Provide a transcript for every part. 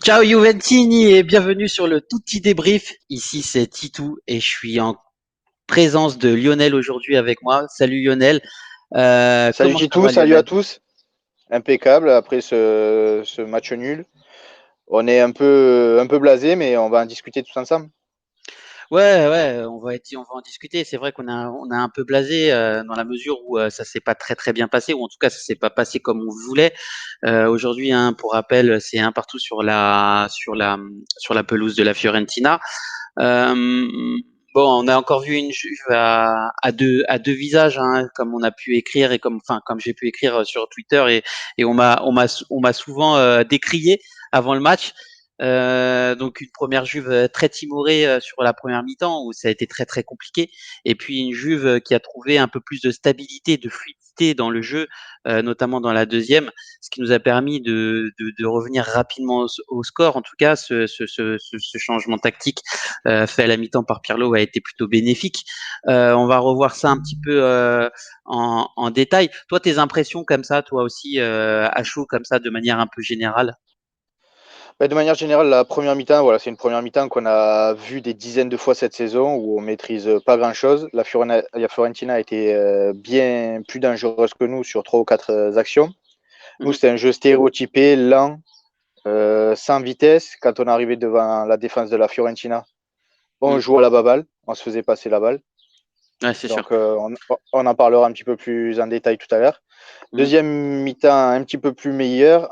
Ciao Juventini et bienvenue sur le tout petit débrief. Ici c'est Titou et je suis en présence de Lionel aujourd'hui avec moi. Salut Lionel. Salut Comment ça Titou, va salut à Lionel? tous. Impeccable après ce match nul. On est un peu blasé, mais on va en discuter tous ensemble. Ouais, on va en discuter. C'est vrai on a un peu blasé dans la mesure où ça s'est pas très bien passé, ou en tout cas ça s'est pas passé comme on voulait. Aujourd'hui, hein, pour rappel, c'est un partout sur la pelouse de la Fiorentina. Euh, bon, on a encore vu une Juve à deux visages, hein, comme on a pu écrire et comme j'ai pu écrire sur Twitter et on m'a souvent décrié avant le match. Donc une première Juve très timorée sur la première mi-temps où ça a été très compliqué, et puis une Juve qui a trouvé un peu plus de stabilité, de fluidité dans le jeu, notamment dans la deuxième, ce qui nous a permis de revenir rapidement au score. En tout cas, ce changement tactique fait à la mi-temps par Pirlo a été plutôt bénéfique. On va revoir ça un petit peu en détail. Toi, tes impressions comme ça, toi aussi, à chaud comme ça, de manière un peu générale? De manière générale, la première mi-temps, voilà, c'est une première mi-temps qu'on a vue des dizaines de fois cette saison où on maîtrise pas grand-chose. La Fiorentina a été bien plus dangereuse que nous sur 3 ou 4 actions. Nous, Mhm, c'était un jeu stéréotypé, lent, sans vitesse. Quand on arrivait devant la défense de la Fiorentina, on mhm. jouait à la baballe, on se faisait passer la balle. Ouais, c'est sûr. Donc, on en parlera un petit peu plus en détail tout à l'heure. Mhm, Deuxième mi-temps un petit peu plus meilleur.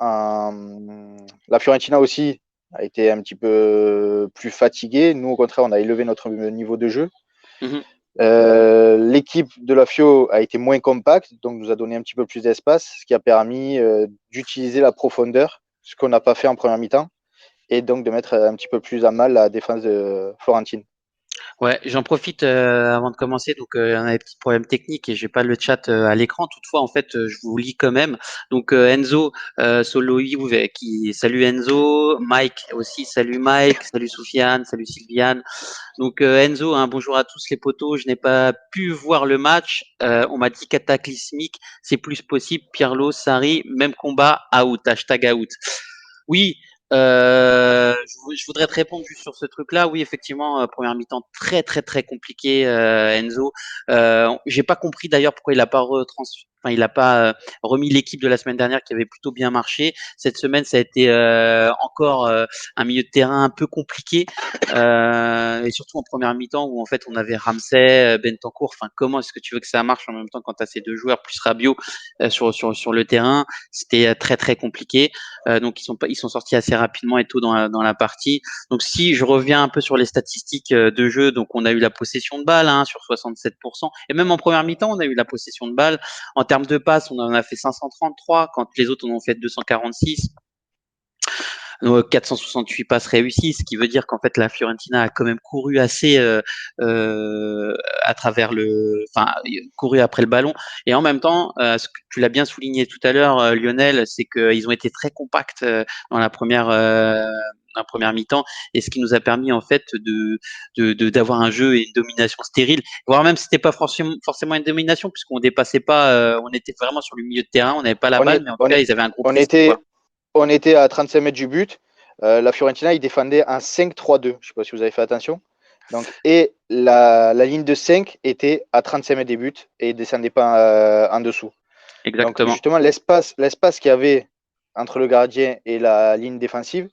La Fiorentina aussi a été un petit peu plus fatiguée. Nous, au contraire, on a élevé notre niveau de jeu. mhm. L'équipe de la Fio a été moins compacte, donc nous a donné un petit peu plus d'espace, ce qui a permis d'utiliser la profondeur, ce qu'on n'a pas fait en première mi-temps, et donc de mettre un petit peu plus à mal la défense de Florentine. Ouais, j'en profite avant de commencer. Donc, on a des petits problèmes techniques et j'ai pas le chat à l'écran. Toutefois, en fait, je vous lis quand même. Donc, Enzo Soloï, qui salut Enzo, Mike aussi, salut Mike, salut Soufiane, salut Sylviane. Donc, Enzo, hein, bonjour à tous les potos. Je n'ai pas pu voir le match. On m'a dit cataclysmique, c'est plus possible. Pirlo, Sarri, même combat, out. Hashtag out. Oui, je voudrais te répondre juste sur ce truc-là. Oui, effectivement, première mi-temps très compliqué, Enzo. J'ai pas compris d'ailleurs pourquoi il a pas remis l'équipe de la semaine dernière qui avait plutôt bien marché. Cette semaine, ça a été encore un milieu de terrain un peu compliqué, et surtout en première mi-temps où en fait on avait Ramsey, Bentancur. Enfin, comment est-ce que tu veux que ça marche en même temps quand tu as ces deux joueurs plus Rabiot sur le terrain? C'était très compliqué. Donc ils sont sortis assez rapidement et tôt dans la partie. Donc si je reviens un peu sur les statistiques de jeu, donc on a eu la possession de balle, hein, sur 67%, et même en première mi-temps on a eu la possession de balle. En termes de passes, on en a fait 533 quand les autres en ont fait 246. 468 passes réussies, ce qui veut dire qu'en fait la Fiorentina a quand même couru assez à travers enfin couru après le ballon, et en même temps, ce que tu l'as bien souligné tout à l'heure, Lionel, c'est qu'ils ont été très compacts dans la première mi-temps, et ce qui nous a permis en fait d'avoir un jeu et une domination stérile, voire même c'était pas forcément une domination puisqu'on dépassait pas, on était vraiment sur le milieu de terrain, on n'avait pas la On, balle, est, mais en tout on, cas est, ils avaient un gros on, pressing, quoi. était, on était à 35 mètres du but. La Fiorentina, il défendait un 5-3-2. Je ne sais pas si vous avez fait attention. Donc, et la ligne de 5 était à 35 mètres des buts et ne descendait pas en dessous. Donc, Exactement. justement, l'espace qu'il y avait entre le gardien et la ligne défensive,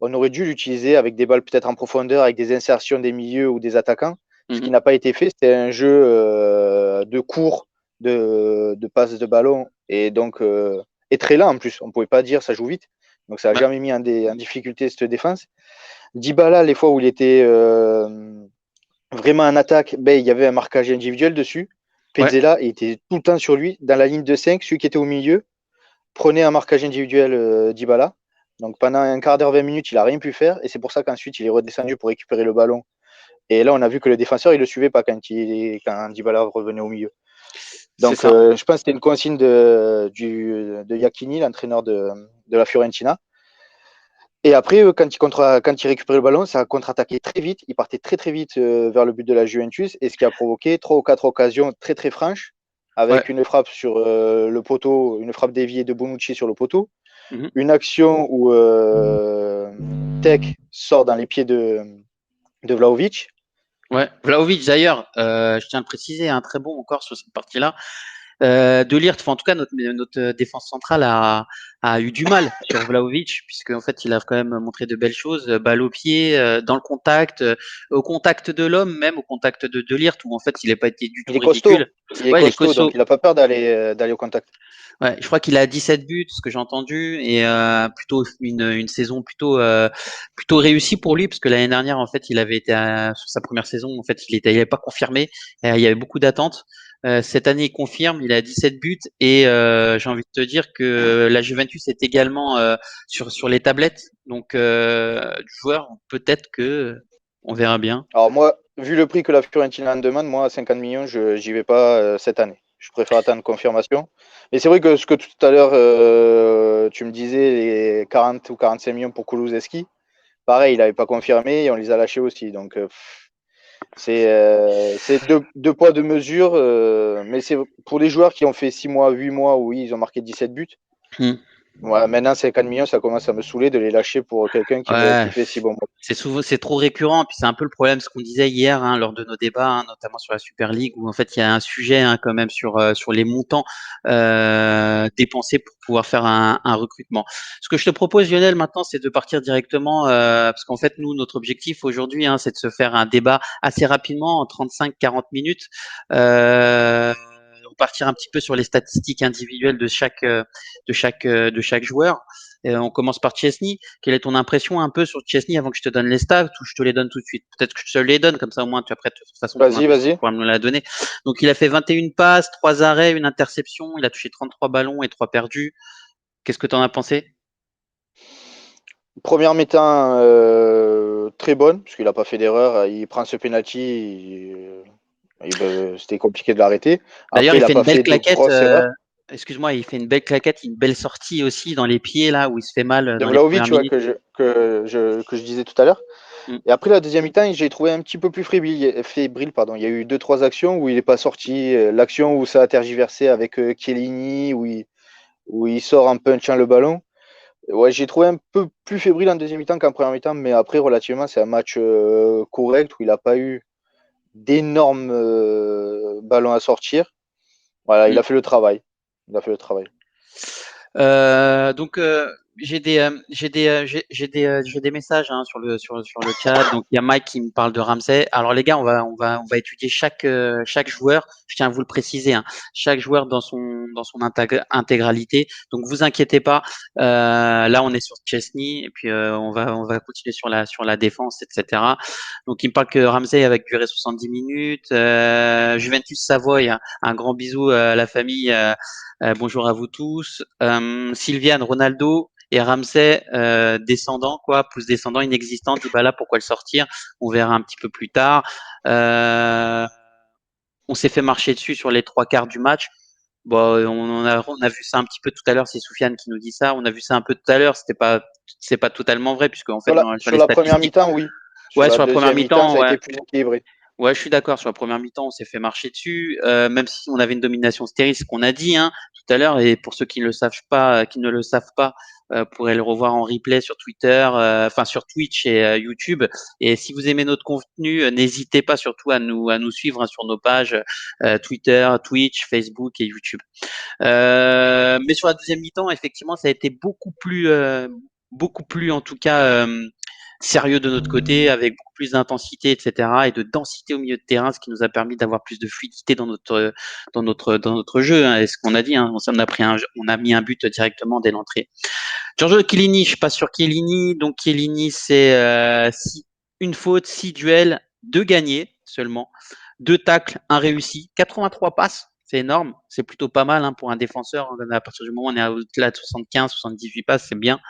on aurait dû l'utiliser avec des balles peut-être en profondeur, avec des insertions des milieux ou des attaquants. Ce qui Mhm. n'a pas été fait, c'était un jeu de cours, de passes de ballon, et donc et très lent en plus. On ne pouvait pas dire ça joue vite. Donc ça n'a Bah, jamais mis en difficulté cette défense. Dybala, les fois où il était vraiment en attaque, ben, il y avait un marquage individuel dessus. Ouais, Pezzella, il était tout le temps sur lui. Dans la ligne de 5, celui qui était au milieu prenait un marquage individuel Dybala. Donc pendant un quart d'heure, 20 minutes, il n'a rien pu faire. Et c'est pour ça qu'ensuite, il est redescendu pour récupérer le ballon. Et là, on a vu que le défenseur, il ne le suivait pas quand Dybala revenait au milieu. c'est Donc, ça. je pense que c'était une consigne de Iachini, l'entraîneur de la Fiorentina. Et après, quand il récupérait le ballon, ça a contre-attaqué très vite. Il partait très très vite vers le but de la Juventus, et ce qui a provoqué 3 ou 4 occasions très très franches, Ouais. avec une frappe sur le poteau, une frappe déviée de Bonucci sur le poteau, Mhm. une action où Tech sort dans les pieds de Vlahovic. Ouais. Vlahovic d'ailleurs, je tiens à le préciser, un très bon encore sur cette partie-là. De Ligt, enfin, en tout cas notre défense centrale a eu du mal sur Vlahovic, puisque en fait il a quand même montré de belles choses, balle au pied, dans le contact, au contact de l'homme, même au contact de Ligt, où en fait il n'a pas été du tout Il est costaud, ridicule. il est Ouais, il est costaud, donc costaud. il n'a pas peur d'aller au contact. Ouais, je crois qu'il a 17 buts, ce que j'ai entendu, et plutôt une saison plutôt réussie pour lui, parce que l'année dernière, en fait, il avait été sur sa première saison, en fait, il avait pas confirmé, il y avait beaucoup d'attentes. Cette année, il confirme, il a 17 buts, et j'ai envie de te dire que la Juventus est également sur les tablettes, donc du joueur, peut-être que on verra bien. Alors moi, vu le prix que la Fiorentina en demande, moi à 50 millions, je n'y vais pas cette année. Je préfère attendre confirmation. Mais c'est vrai que ce que tout à l'heure tu me disais, les 40 ou 45 millions pour Kulusevski, pareil, il n'avait pas confirmé et on les a lâchés aussi. Donc c'est deux poids, deux mesures. Mais c'est pour les joueurs qui ont fait 6 mois, 8 mois, oui, ils ont marqué 17 buts. Hmm. Ouais, maintenant, 50 millions, ça commence à me saouler de les lâcher pour quelqu'un qui Ouais, fait 6 bons mois. c'est trop récurrent, puis c'est un peu le problème, ce qu'on disait hier lors de nos débats, notamment sur la Super League, où en fait il y a un sujet quand même sur les montants dépensés pour pouvoir faire un recrutement. Ce que je te propose, Lionel, maintenant, c'est de partir directement, parce qu'en fait nous, notre objectif aujourd'hui, c'est de se faire un débat assez rapidement, en 35-40 minutes. Partir un petit peu sur les statistiques individuelles de chaque joueur. On commence par Chesney. Quelle est ton impression un peu sur Chesney avant que je te donne les stats, ou je te les donne tout de suite? Peut-être que je te les donne, comme ça au moins après, de toute façon, ton Vas-y, impression, tu vas-y. pourras me la donner. Donc il a fait 21 passes, 3 arrêts, une interception, il a touché 33 ballons et 3 perdus. Qu'est-ce que tu en as pensé? Première mi-temps très bonne, parce qu'il n'a pas fait d'erreur. Il prend ce penalty, c'était compliqué de l'arrêter. D'ailleurs, Après, il il n'a fait une pas belle fait de claquette. grosses erreurs. Excuse-moi, il fait une belle claquette, une belle sortie aussi dans les pieds, là, où il se fait mal De dans les Vlahovic, premières tu vois, minutes. que je disais tout à l'heure. Mm. Et après, la deuxième mi-temps, j'ai trouvé un petit peu plus fébrile. Pardon. Il y a eu deux, trois actions où il n'est pas sorti. L'action où ça a tergiversé avec Chiellini, où il sort en punchant le ballon. Ouais, j'ai trouvé un peu plus fébrile en deuxième mi-temps qu'en première mi-temps, mais après, relativement, c'est un match correct où il n'a pas eu d'énormes ballons à sortir. Voilà, il Mm. a fait le travail. Il a fait le travail. Donc j'ai des messages sur le chat. Donc il y a Mike qui me parle de Ramsey. Alors les gars, on va étudier chaque joueur. Je tiens à vous le préciser, chaque joueur dans son intégralité. Donc vous inquiétez pas. Là on est sur Chesney et puis on va continuer sur la défense, etc. Donc il me parle que Ramsey avait duré 70 minutes. Juventus Savoie, un grand bisou à la famille. Bonjour à vous tous. Sylviane, Ronaldo et Ramsey, descendant, quoi, pouce descendant inexistant. Dybala, pourquoi le sortir? On verra un petit peu plus tard. Euh, on s'est fait marcher dessus sur les trois quarts du match. Bon, on a vu ça un petit peu tout à l'heure. C'est Soufiane qui nous dit ça. On a vu ça un peu tout à l'heure. C'est pas totalement vrai, puisque en fait, sur Sur les la première statistiques, mi-temps, oui. Sur ouais, la sur la première deuxième mi-temps, ça mi-temps, a ouais. été plus équilibré. Ouais, je suis d'accord. Sur la première mi-temps, on s'est fait marcher dessus, même si on avait une domination stérile, ce qu'on a dit tout à l'heure. Et pour ceux qui ne le savent pas, pourraient le revoir en replay sur Twitter, enfin sur Twitch et YouTube. Et si vous aimez notre contenu, n'hésitez pas surtout à nous suivre sur nos pages Twitter, Twitch, Facebook et YouTube. Mais sur la deuxième mi-temps, effectivement, ça a été beaucoup plus en tout cas. sérieux de notre côté, avec beaucoup plus d'intensité, etc., et de densité au milieu de terrain, ce qui nous a permis d'avoir plus de fluidité dans notre jeu. Hein, et ce qu'on a dit, hein, on a mis un but directement dès l'entrée. Giorgio Chiellini, je suis pas sur Chiellini. Donc Chiellini, c'est une faute, 6 duels, 2 gagnés seulement, 2 tacles, un réussi, 83 passes. C'est énorme, c'est plutôt pas mal hein, pour un défenseur. À partir du moment où on est au-delà de 75, 78 passes, c'est bien.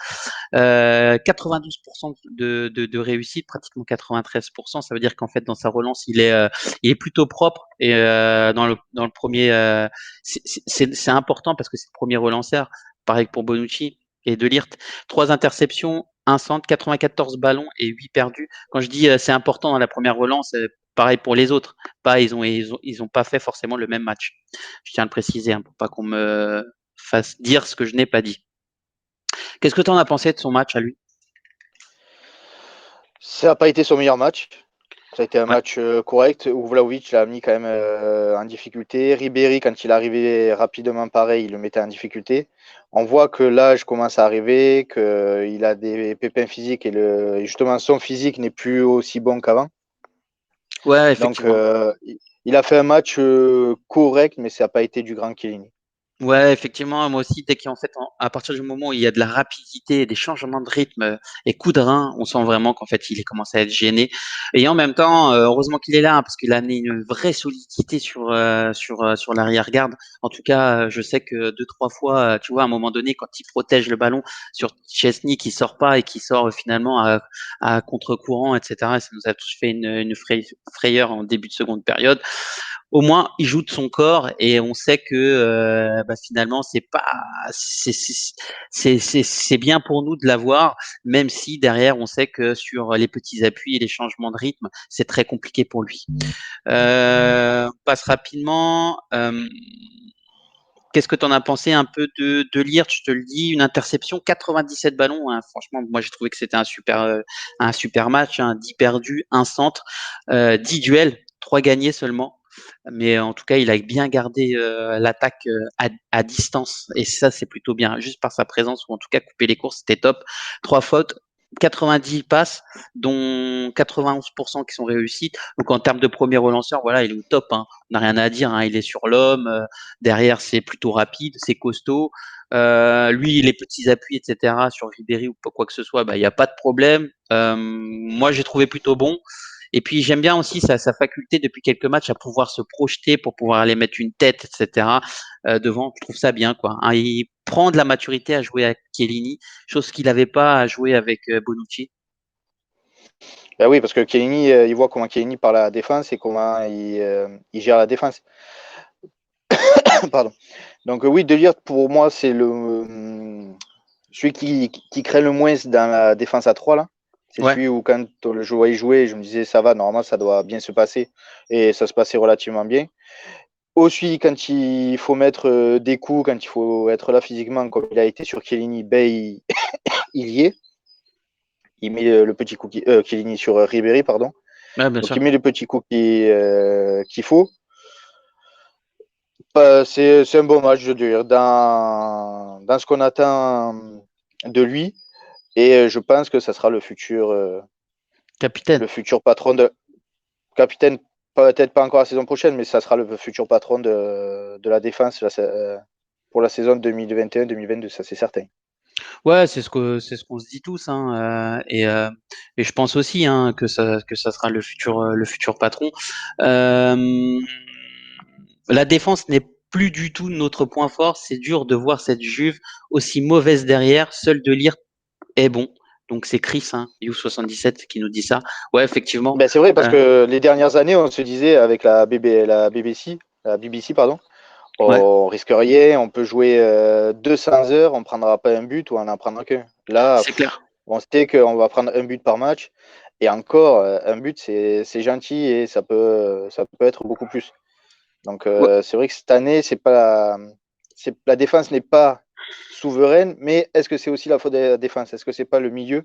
92% de réussite, pratiquement 93%. Ça veut dire qu'en fait, dans sa relance, il est plutôt propre. Et dans le premier, c'est important parce que c'est le premier relanceur. Pareil pour Bonucci et De Ligt. 3 interceptions, un centre, 94 ballons et 8 perdus. Quand je dis c'est important dans la première relance, pareil pour les autres. Ils ont pas fait forcément le même match. Je tiens à le préciser hein, pour pas qu'on me fasse dire ce que je n'ai pas dit. Qu'est-ce que tu en as pensé de son match à lui? Ça n'a pas été son meilleur match. Ça a été un Ouais. match correct où Vlahovic l'a mis quand même en difficulté. Ribéry, quand il arrivait rapidement pareil, il le mettait en difficulté. On voit que l'âge commence à arriver, qu'il a des pépins physiques et justement son physique n'est plus aussi bon qu'avant. Ouais, Donc effectivement. il a fait un match correct, mais ça n'a pas été du grand Chiellini. Ouais, effectivement, moi aussi, dès qu'en fait, à partir du moment où il y a de la rapidité, des changements de rythme et coups de rein, on sent vraiment qu'en fait, il est commencé à être gêné. Et en même temps, heureusement qu'il est là, hein, parce qu'il a amené une vraie solidité sur l'arrière-garde. En tout cas, je sais que 2, 3 fois, tu vois, à un moment donné, quand il protège le ballon sur Chesney qui sort pas et qui sort finalement à contre-courant, etc. Et ça nous a tous fait une frayeur en début de seconde période. Au moins il joue de son corps et on sait que finalement c'est pas c'est bien pour nous de l'avoir, même si derrière on sait que sur les petits appuis et les changements de rythme c'est très compliqué pour lui. On passe rapidement. Qu'est-ce que tu en as pensé un peu de Ligt? Je te le dis, une interception, 97 ballons. Hein. Franchement, moi j'ai trouvé que c'était un super match. Hein. 10 perdus, un centre, 10 duels, 3 gagnés seulement. Mais en tout cas, il a bien gardé l'attaque à distance. Et ça, c'est plutôt bien. Juste par sa présence, ou en tout cas couper les courses, c'était top. 3 fautes, 90 passes, dont 91% qui sont réussies. Donc en termes de premier relanceur, voilà, il est au top. Hein. On n'a rien à dire. Hein. Il est sur l'homme. Derrière, c'est plutôt rapide, c'est costaud. Lui, les petits appuis, etc., sur Ribéry ou quoi que ce soit, il n'y a pas de problème. Moi, j'ai trouvé plutôt bon. Et puis, j'aime bien aussi sa faculté depuis quelques matchs à pouvoir se projeter pour pouvoir aller mettre une tête, etc., devant. Je trouve ça bien, quoi. Hein, il prend de la maturité à jouer avec Chiellini, chose qu'il n'avait pas à jouer avec Bonucci. Ben oui, parce que Chiellini, il voit comment Chiellini parle à la défense et comment il gère la défense. Pardon. Donc oui, De Ligt, pour moi, c'est celui qui crée le moins dans la défense à 3 là. C'est Ouais, celui où quand je voyais jouer, je me disais ça va, normalement ça doit bien se passer. Et ça se passait relativement bien. Aussi, quand il faut mettre des coups, quand il faut être là physiquement, comme il a été sur Chiellini, ben, il y est. Il met le petit coup Chiellini sur Ribéry, pardon. ouais, bien Donc sûr. il met le petit coup qu'il faut. C'est un bon match, je veux dire, dans ce qu'on attend de lui. Et je pense que ça sera Capitaine. le futur patron de capitaine, peut-être pas encore la saison prochaine, mais ça sera le futur patron de la défense pour la saison 2021-2022, ça c'est certain. Ouais, c'est ce qu'on se dit tous, hein, et je pense aussi hein, que ça sera le futur patron. Euh, la défense n'est plus du tout notre point fort. C'est dur de voir cette Juve aussi mauvaise derrière. Seul De Ligt est bon. Donc c'est Chris, hein, You77 qui nous dit ça. Ouais, effectivement. Ben, c'est vrai parce Euh, que les dernières années, on se disait avec la BBC, pardon, ouais, on risque rien, on peut jouer 200 heures, on prendra pas un but ou on n'en prendra qu'un. Là, c'est clair. on sait qu'on va prendre un but par match. Et encore, un but, c'est gentil et ça peut être beaucoup plus. Donc, Ouais, c'est vrai que cette année, la défense n'est pas souveraine, mais est-ce que c'est aussi la faute de la défense? Est-ce que c'est pas le milieu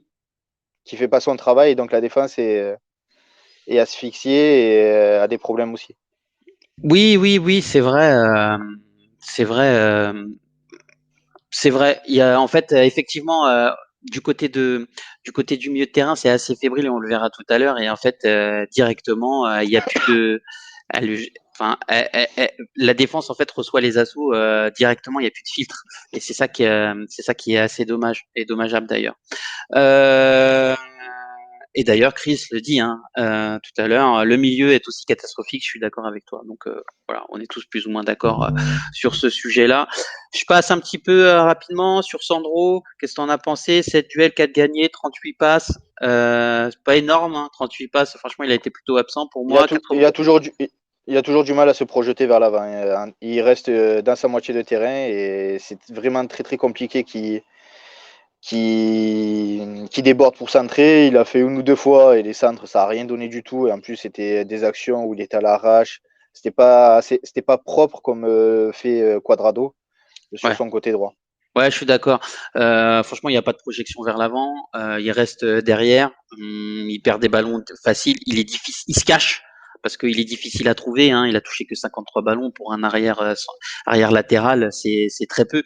qui fait pas son travail et donc la défense est asphyxiée et a des problèmes aussi? oui, oui, oui, c'est vrai. C'est vrai. C'est vrai. Il y a en fait effectivement. du côté du milieu de terrain, c'est assez fébrile, on le verra tout à l'heure. Et en fait, directement, il n'y a plus de, elle- enfin, la défense en fait reçoit les assauts directement. Il n'y a plus de filtre. Et c'est ça qui est assez dommage et dommageable d'ailleurs. Euh, et d'ailleurs, Chris le dit tout à l'heure, le milieu est aussi catastrophique. Je suis d'accord avec toi. Donc voilà, on est tous plus ou moins d'accord sur ce sujet-là. Je passe un petit peu rapidement sur Sandro. Qu'est-ce que tu en as pensé? 7 duels, 4 gagnés, 38 passes. C'est pas énorme, 38 passes. Franchement, il a été plutôt absent pour Il a, moi. tout, 80... il a toujours du mal à se projeter vers l'avant. Il reste dans sa moitié de terrain et c'est vraiment très très compliqué qui déborde pour centrer. Il a fait une ou deux fois et les centres, ça n'a rien donné du tout. Et en plus, c'était des actions où il était à l'arrache. C'était pas propre comme fait Quadrado sur Ouais. son côté droit. Ouais, je suis d'accord. Franchement, il n'y a pas de projection vers l'avant. Il reste derrière. Il perd des ballons faciles. Il est difficile. Il se cache parce qu'il est difficile à trouver. Il a touché que 53 ballons pour un arrière arrière latéral. C'est très peu.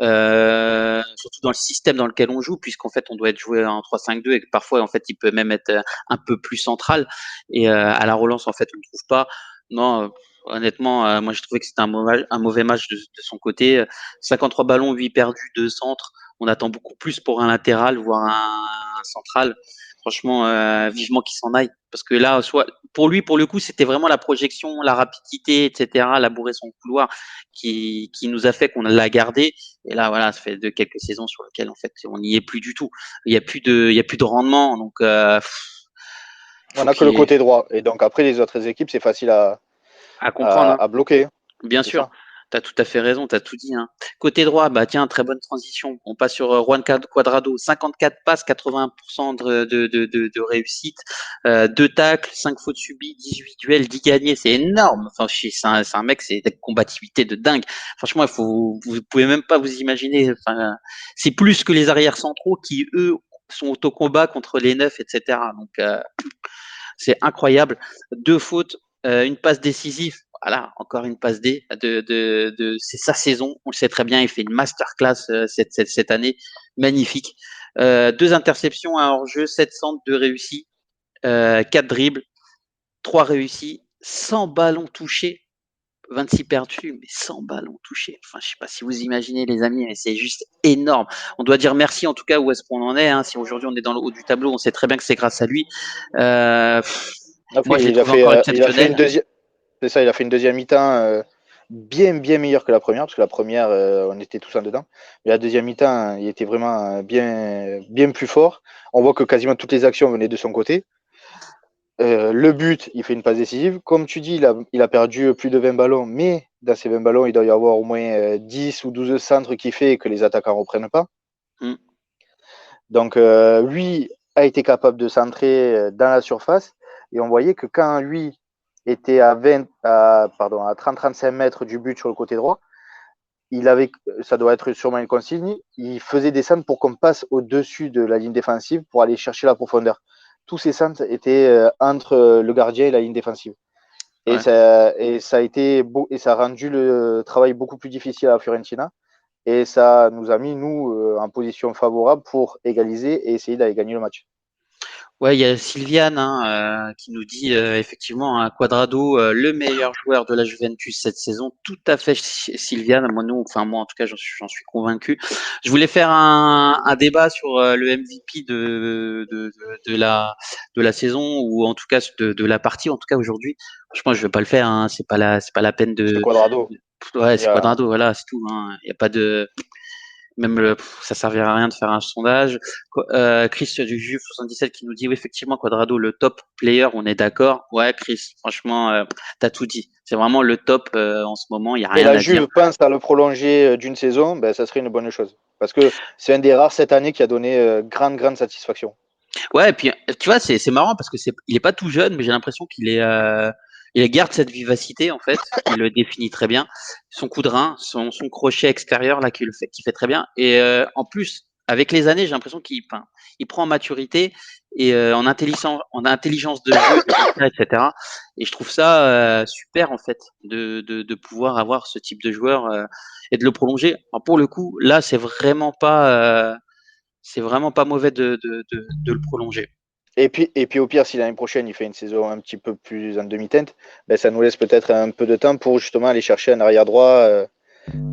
Surtout dans le système dans lequel on joue, puisqu'en fait on doit être joué en 3-5-2 et que parfois en fait il peut même être un peu plus central. Et à la relance en fait on ne trouve pas. Non, honnêtement, moi j'ai trouvé que c'était un mauvais match de son côté. 53 ballons, 8 perdus, 2 centres. On attend beaucoup plus pour un latéral, voire un central. Franchement, vivement qu'il s'en aille. Parce que là, soit pour lui, pour le coup, c'était vraiment la projection, la rapidité, etc., labourer son couloir qui nous a fait qu'on l'a gardé. Et là, voilà, ça fait de quelques saisons sur lesquelles, en fait, on n'y est plus du tout. Il y a plus de rendement. Donc, On faut n'a que qu'il le y ait côté droit. Et donc après, les autres équipes, c'est facile à comprendre. à bloquer. Bien C'est sûr, ça. tu as tout à fait raison, tu as tout dit. Côté droit, bah tiens, très bonne transition. On passe sur Juan Cuadrado, 54 passes, 80% de réussite, 2 tacles, 5 fautes subies, 18 duels, 10 gagnés, c'est énorme. Enfin, c'est un mec, c'est de combativité de dingue. Franchement, vous pouvez même pas vous imaginer. Enfin, c'est plus que les arrières centraux qui, eux, sont au combat contre les neufs, etc. Donc, c'est incroyable. 2 fautes, une passe décisive. Voilà, encore une passe D. C'est sa saison. On le sait très bien. Il fait une masterclass cette année. Magnifique. 2 interceptions, un hors-jeu, 7 centres, 2 réussis, 4 dribbles, 3 réussis, 100 ballons touchés, 26 perdus, mais 100 ballons touchés. Enfin, je sais pas si vous imaginez, les amis, mais c'est juste énorme. On doit dire merci, en tout cas, où est-ce qu'on en est. Si aujourd'hui on est dans le haut du tableau, on sait très bien que c'est grâce à lui. Euh, Après, Moi, je l'ai trouvé encore il a fait une exceptionnel. deuxième. C'est ça, il a fait une deuxième mi-temps bien meilleure que la première, parce que la première, on était tous en dedans. Mais la deuxième mi-temps, il était vraiment bien plus fort. On voit que quasiment toutes les actions venaient de son côté. Le but, il fait une passe décisive. Comme tu dis, il a perdu plus de 20 ballons, mais dans ces 20 ballons, il doit y avoir au moins 10 ou 12 centres qui fait que les attaquants ne reprennent pas. Mm. Donc, lui a été capable de centrer dans la surface. Et on voyait que quand lui était à 30-35 mètres du but sur le côté droit, ça doit être sûrement une consigne, il faisait des centres pour qu'on passe au-dessus de la ligne défensive pour aller chercher la profondeur. Tous ces centres étaient entre le gardien et la ligne défensive. Ouais. Et ça a rendu le travail beaucoup plus difficile à la Fiorentina. Et ça nous a mis, nous, en position favorable pour égaliser et essayer d'aller gagner le match. Ouais, il y a Sylviane qui nous dit effectivement Quadrado, le meilleur joueur de la Juventus cette saison. Tout à fait, Sylviane. Moi en tout cas, j'en suis convaincu. Je voulais faire un débat sur le MVP de la saison ou en tout cas de la partie. En tout cas aujourd'hui, franchement, je vais pas le faire. C'est pas la peine C'est de. Quadrado. Ouais, Il y c'est a, Quadrado. Voilà, c'est tout. Il y a pas de. Même ça servira à rien de faire un sondage. Chris du Juve 77 qui nous dit oui, effectivement Quadrado le top player, on est d'accord. Ouais Chris, franchement t'as tout dit. C'est vraiment le top en ce moment, il y a et rien la à dire. Juve pense à le prolonger d'une saison, ben, ça serait une bonne chose. Parce que c'est un des rares cette année qui a donné grande satisfaction. Ouais, et puis tu vois, c'est marrant parce que il est pas tout jeune, mais j'ai l'impression il garde cette vivacité en fait, qui le définit très bien. Son coup de rein, son crochet extérieur là qui fait très bien. Et en plus, avec les années, j'ai l'impression il prend en maturité et en intelligence de jeu, etc., etc. Et je trouve ça super en fait de pouvoir avoir ce type de joueur et de le prolonger. Alors, pour le coup, là, c'est vraiment pas C'est vraiment pas mauvais de le prolonger. Et puis au pire, si l'année prochaine il fait une saison un petit peu plus en demi-teinte, ben, ça nous laisse peut-être un peu de temps pour justement aller chercher un arrière droit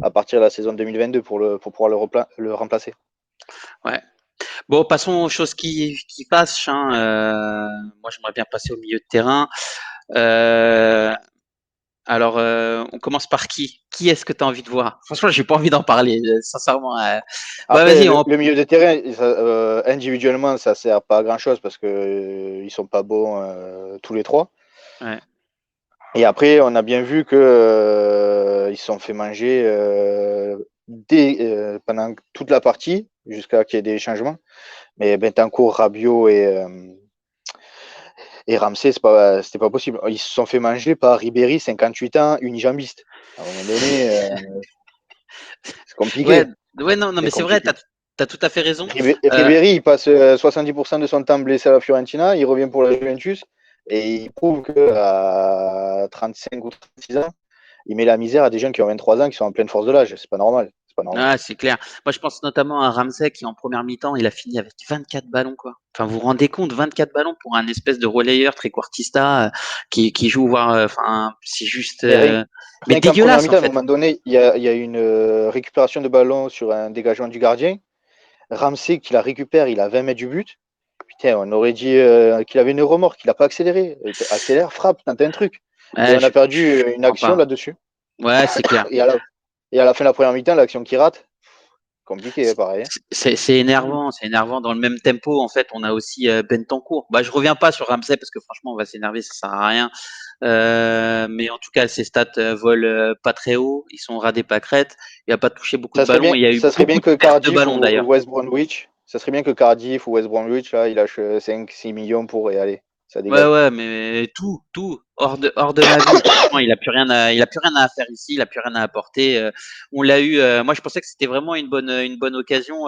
à partir de la saison 2022 pour pouvoir le remplacer. Ouais. Bon, passons aux choses qui passent. Hein. Moi, j'aimerais bien passer au milieu de terrain. Euh, alors, on commence par qui? Qui est-ce que tu as envie de voir? Franchement, j'ai pas envie d'en parler, sincèrement. Ouais, Après, vas-y. le milieu de terrain, individuellement, ça sert pas à grand-chose parce que ils sont pas bons tous les trois. Ouais. Et après, on a bien vu que ils se sont fait manger pendant toute la partie jusqu'à qu'il y ait des changements. Mais Bentancur, Rabiot et Ramsey, c'était pas possible. Ils se sont fait manger par Ribéry, 58 ans, unijambiste. À un moment donné, c'est Ouais, compliqué. ouais, non, non, C'est mais c'est vrai, compliqué. t'as tout à fait raison. Euh, Ribéry, il passe 70% de son temps blessé à la Fiorentina, il revient pour la Juventus et il prouve qu'à 35 ou 36 ans, il met la misère à des jeunes qui ont 23 ans qui sont en pleine force de l'âge. C'est pas normal. C'est pas normal. Ah, c'est clair. Moi, je pense notamment à Ramsey qui, en première mi-temps, il a fini avec 24 ballons, quoi. Enfin, vous vous rendez compte, 24 ballons pour un espèce de relayeur trequartista qui joue, voir, enfin, c'est juste, Mais mais rien qu'en première dégueulasse, en mi-temps, à un fait. moment donné, il y a une récupération de ballon sur un dégagement du gardien. Ramsey qui la récupère, il a 20 mètres du but. Putain, on aurait dit qu'il avait une remorque, qu'il n'a pas accéléré. Accélère, frappe, tente un truc. Et Ouais, on a perdu je une comprends action pas. là-dessus. Ouais, c'est clair. Et à la fin de la première mi-temps, l'action qui rate, compliqué, pareil. Hein. C'est énervant. Dans le même tempo, en fait, on a aussi Bentancur. Bah, je reviens pas sur Ramsey parce que franchement, on va s'énerver, ça sert à rien. Mais en tout cas, ses stats volent pas très haut. Ils sont ras des pâquerettes. Il a pas touché beaucoup de ballons. Il y a eu Ça serait bien beaucoup de que pertes de Cardiff ballons ou d'ailleurs. West Bromwich, ça serait bien que Cardiff ou West Bromwich, là, il lâche 5-6 millions pour et aller, ça Ouais, dégage. ouais, mais tout, hors de ma vue. Franchement, il a plus rien à faire ici, il a plus rien à apporter. On l'a eu. Moi, je pensais que c'était vraiment une bonne occasion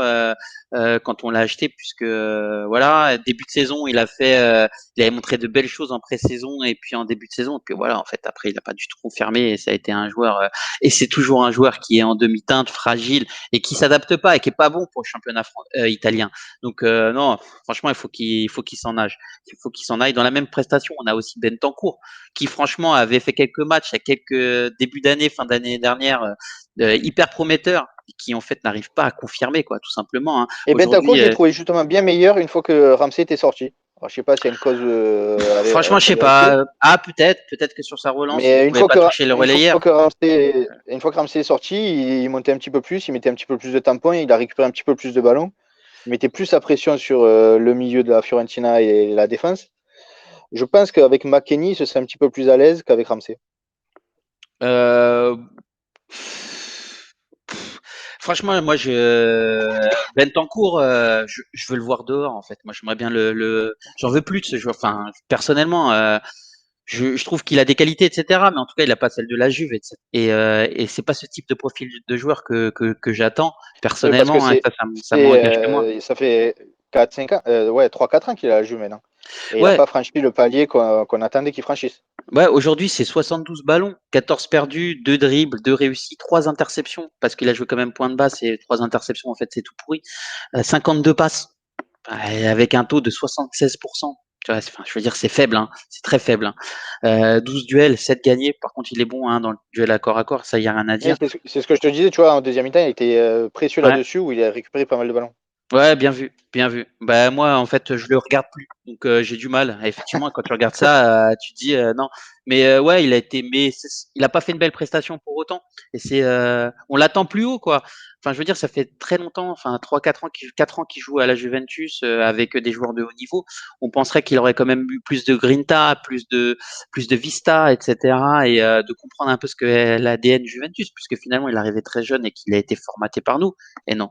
quand on l'a acheté, puisque voilà, début de saison, il avait montré de belles choses en pré-saison et puis en début de saison. Et puis voilà, en fait, après, il a pas du tout confirmé et ça a été un joueur. Et c'est toujours un joueur qui est en demi-teinte, fragile et qui s'adapte pas et qui est pas bon pour le championnat italien. Donc non, franchement, il faut qu'il s'en nage. Il faut qu'il s'en aille. Dans la même prestation, on a aussi Bentancur, qui franchement avait fait quelques matchs, il y a quelques débuts d'année, fin d'année dernière, hyper prometteurs, qui en fait n'arrivent pas à confirmer, quoi, tout simplement. Hein. Et Bentancur, Aujourd'hui, je l'ai trouvé justement bien meilleur une fois que Ramsey était sorti. Alors, je sais pas s'il y a une cause franchement, je sais là-dessus, pas. Ah, peut-être que sur sa relance, il mais pouvait pas toucher le relayeur. une fois que Ramsey est sorti, il montait un petit peu plus, il mettait un petit peu plus de tampons, il a récupéré un petit peu plus de ballons, il mettait plus la pression sur le milieu de la Fiorentina et la défense. Je pense qu'avec McKennie, ce serait un petit peu plus à l'aise qu'avec Ramsey. Euh, Franchement, moi, Bentancur, je veux le voir dehors, en fait. Moi, j'aimerais bien j'en veux plus de ce joueur. Enfin, personnellement, je trouve qu'il a des qualités, etc. Mais en tout cas, il n'a pas celle de la Juve. Et c'est pas ce type de profil de joueur que j'attends Oui, parce que personnellement. Hein, ça m'engage que moi. ça fait 4-5 ans, ouais, 3-4 ans qu'il a la Juve maintenant. Et il n'a Ouais, pas franchi le palier qu'on attendait qu'il franchisse. ouais. Aujourd'hui, c'est 72 ballons, 14 perdus, 2 dribbles, 2 réussis, 3 interceptions parce qu'il a joué quand même point de basse et 3 interceptions. En fait, c'est tout pourri. 52 passes. Avec un taux de 76%. Tu vois, enfin, je veux dire, c'est faible, hein, c'est très faible. Hein. 12 duels, 7 gagnés. Par contre, il est bon hein, dans le duel à corps, ça, il n'y a rien à Oui, dire. c'est ce que je te disais, tu vois, en deuxième mi-temps, il était précieux Ouais, là-dessus, où il a récupéré pas mal de ballons. ouais, bien vu, bien vu. Bah moi, en fait, je le regarde plus, donc j'ai du mal. Effectivement, quand tu regardes ça, tu te dis non. Mais ouais, il a pas fait une belle prestation pour autant. Et on l'attend plus haut, quoi. Enfin, je veux dire, ça fait très longtemps, enfin 3, 4 ans, 4 ans qu'il joue à la Juventus avec des joueurs de haut niveau. On penserait qu'il aurait quand même eu plus de grinta, plus de vista, etc. Et de comprendre un peu ce que est l'ADN Juventus, puisque finalement, il arrivait très jeune et qu'il a été formaté par nous. Et non.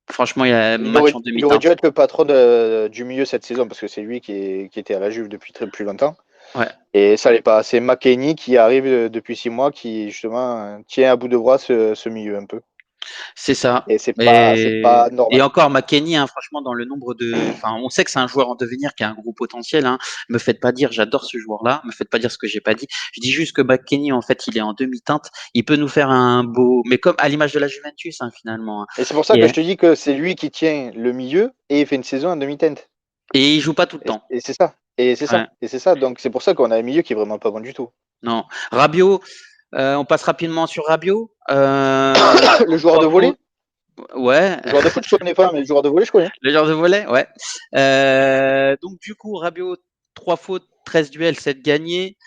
Franchement, il y a un match en Il aurait dû demi-teinte. être le patron du milieu cette saison, parce que c'est lui qui était à la Juve depuis très plus longtemps. Ouais. Et ça l'est pas. C'est McKennie qui arrive depuis 6 mois, qui justement tient à bout de bras ce milieu un peu. C'est ça. Et c'est pas Et normal. encore, McKennie, hein, franchement, dans le nombre de. Enfin, on sait que c'est un joueur en devenir qui a un gros potentiel. Hein. Me faites pas dire, j'adore ce joueur-là. Me faites pas dire ce que j'ai pas dit. Je dis juste que McKennie, en fait, il est en demi-teinte. Il peut nous faire un beau. Mais comme à l'image de la Juventus, hein, finalement. Hein. Et c'est pour ça que Et, je te dis que c'est lui qui tient le milieu et il fait une saison en demi-teinte. et il joue pas tout le temps. Et c'est ça. Et c'est ça. Ouais. Et c'est ça. Donc c'est pour ça qu'on a un milieu qui est vraiment pas bon du tout. Non. Rabiot, on passe rapidement sur Rabiot. Le Donc, joueur trois de volley, fautes. Ouais. le joueur de foot, je connais pas, mais le joueur de volley, je connais. Le genre de volet, ouais. Donc, du coup, Rabiot, 3 fautes, 13 duels, 7 gagnés,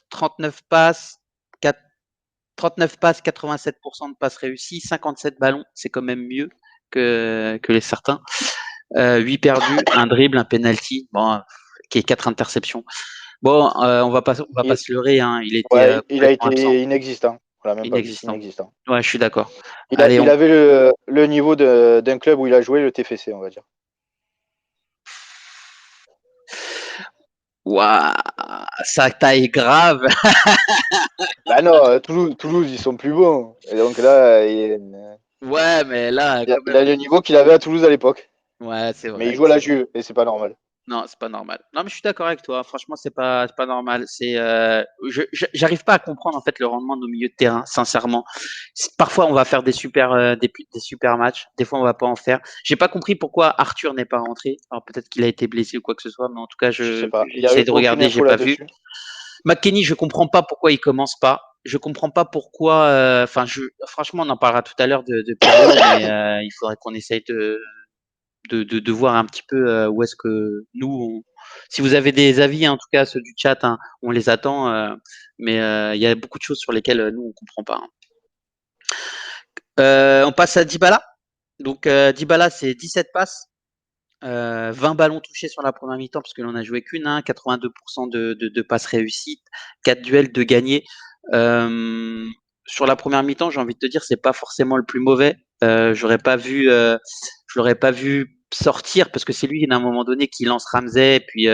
39 passes, 4 39 passes, 87% de passes réussies, 57 ballons, c'est quand même mieux que les certains. 8 perdus, un dribble, un penalty, bon, qui est 4 interceptions. Bon, on va pas Il, se leurrer, hein, il était il a complètement absent, été inexistant. On l'a même pas vu, inexistant. inexistant. Ouais, je suis d'accord. Allez, Il on. avait le niveau d'un club où il a joué, le TFC, on va dire. Waouh, sa taille grave. Bah non, Toulouse, ils sont plus bons. Et donc là, Ouais, mais là, quand il même. a le niveau qu'il avait à Toulouse à l'époque. Ouais, c'est Mais il vrai, joue à la c'est vrai. Juve et c'est pas normal. Non, c'est pas normal. Non, mais je suis d'accord avec toi. Franchement, c'est pas normal. J'arrive pas à comprendre en fait le rendement de nos milieux de terrain, sincèrement. Parfois, on va faire des super matchs. Des fois, on va pas en faire. J'ai pas compris pourquoi Arthur n'est pas rentré. Alors peut-être qu'il a été blessé ou quoi que ce soit, mais en tout cas, Je sais je pas. Il y a j'essaie eu de aucune regarder, j'ai info pas vu. là-dessus. McKennie, je comprends pas pourquoi il commence pas. Je comprends pas pourquoi. Enfin, franchement, on en parlera tout à l'heure de Pirlo, mais il faudrait qu'on essaye de voir un petit peu où est-ce que si vous avez des avis, en tout cas ceux du chat, hein, on les attend, mais il y a beaucoup de choses sur lesquelles nous on comprend pas. Hein. On passe à Dybala. Donc Dybala, c'est 17 passes, 20 ballons touchés sur la première mi-temps, parce que l'on a joué qu'une, hein, 82% de passes réussies, 4 duels, 2 gagnés. Euh, sur la première mi-temps, j'ai envie de te dire, c'est pas forcément le plus mauvais. Je l'aurais pas vu sortir parce que c'est lui, à un moment donné, qui lance Ramsey, et puis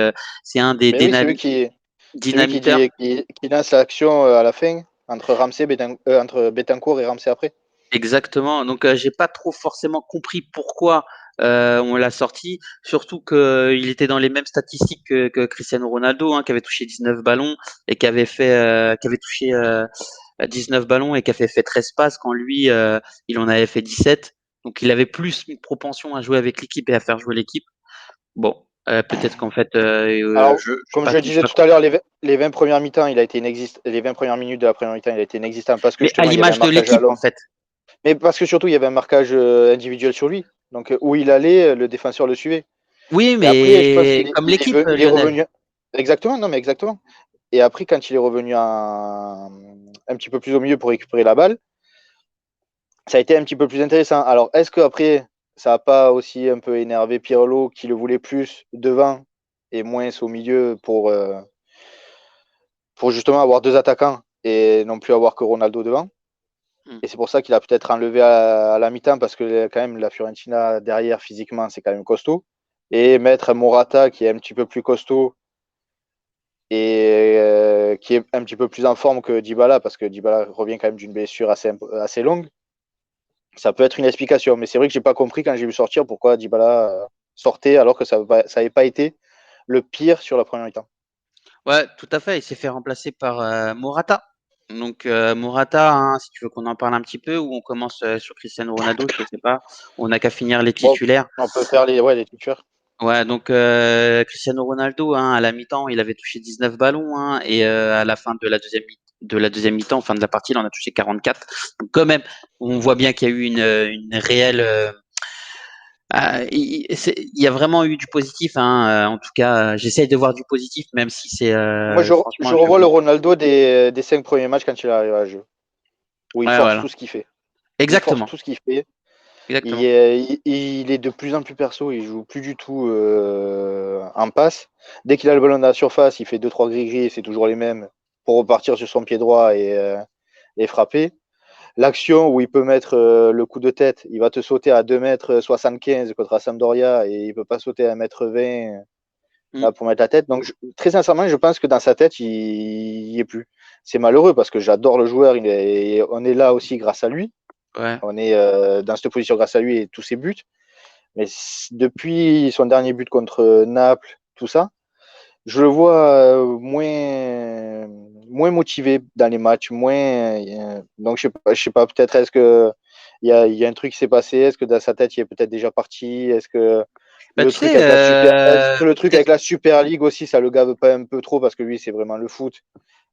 c'est un des Mais oui, c'est lui dynamiteurs. qui lance l'action à la fin entre entre Betancourt et Ramsey après. Exactement. Donc, j'ai pas trop forcément compris pourquoi on l'a sorti. Surtout qu'il était dans les mêmes statistiques que Cristiano Ronaldo, hein, qui avait touché 19 ballons et qui avait touché 19 ballons et qui avait fait 13 passes quand lui, il en avait fait 17. Donc, il avait plus une propension à jouer avec l'équipe et à faire jouer l'équipe. Bon, peut-être qu'en fait, Alors, je comme pas, je le j'ai disais pas tout à compris. l'heure, les 20 premières mi-temps, il a été inexistant. Les 20 premières minutes de la première mi-temps, il a été inexistant parce que Mais à justement, il y avait un l'image de marquage à l'équipe, en l'homme. fait. Mais parce que surtout, il y avait un marquage individuel sur lui. Donc, où il allait, le défenseur le suivait. Oui, Et après, je pense mais comme l'équipe, il est Lionel. revenu. Exactement, non, mais exactement. Et après, quand il est revenu un petit peu plus au milieu pour récupérer la balle, ça a été un petit peu plus intéressant. Alors, est-ce qu'après, ça n'a pas aussi un peu énervé Pirlo qui le voulait plus devant et moins au milieu pour justement avoir deux attaquants et non plus avoir que Ronaldo devant? Hmm. Et c'est pour ça qu'il a peut-être enlevé à la mi-temps parce que quand même la Fiorentina derrière physiquement c'est quand même costaud. Et mettre Morata qui est un petit peu plus costaud et qui est un petit peu plus en forme que Dybala parce que Dybala revient quand même d'une blessure assez longue. Ça peut être une explication, mais c'est vrai que j'ai pas compris quand j'ai vu sortir pourquoi Dybala sortait alors que ça n'avait pas été le pire sur la première mi-temps. Ouais, tout à fait. Il s'est fait remplacer par Morata. Donc Morata, hein, si tu veux qu'on en parle un petit peu, ou on commence sur Cristiano Ronaldo, je sais pas. On n'a qu'à finir les Bon, titulaires. on peut faire les tuteurs. Ouais, donc Cristiano Ronaldo, hein, à la mi-temps, il avait touché 19 ballons, hein, et à la fin de la deuxième mi-temps, fin de la partie, il en a touché 44. Donc quand même, on voit bien qu'il y a eu une réelle il y a vraiment eu du positif, hein, en tout cas, j'essaye de voir du positif, même si c'est Moi, je franchement, revois le Ronaldo des 5 premiers matchs quand il arrive à jeu, où il ouais, force voilà, tout ce qu'il fait. Il force exactement, tout ce qu'il fait. exactement. Il est de plus en plus perso, il joue plus du tout en passe. Dès qu'il a le ballon dans la surface, il fait deux trois gris-gris, c'est toujours les mêmes, pour repartir sur son pied droit et frapper. L'action où il peut mettre le coup de tête, il va te sauter à 2,75 m contre la Sampdoria et il peut pas sauter à 1,20 m Mm. là, pour mettre la tête. Donc, très sincèrement, je pense que dans sa tête, il y est plus. C'est malheureux parce que j'adore le joueur, on est là aussi grâce à lui. Ouais. On est dans cette position grâce à lui et tous ses buts. Mais depuis son dernier but contre Naples, tout ça, je le vois moins motivé dans les matchs, donc je sais pas, peut-être est-ce que il y a un truc qui s'est passé, est-ce que dans sa tête il est peut-être déjà parti, Bah, tu sais, est-ce que le truc avec la Super League aussi ça le gave pas un peu trop parce que lui c'est vraiment le foot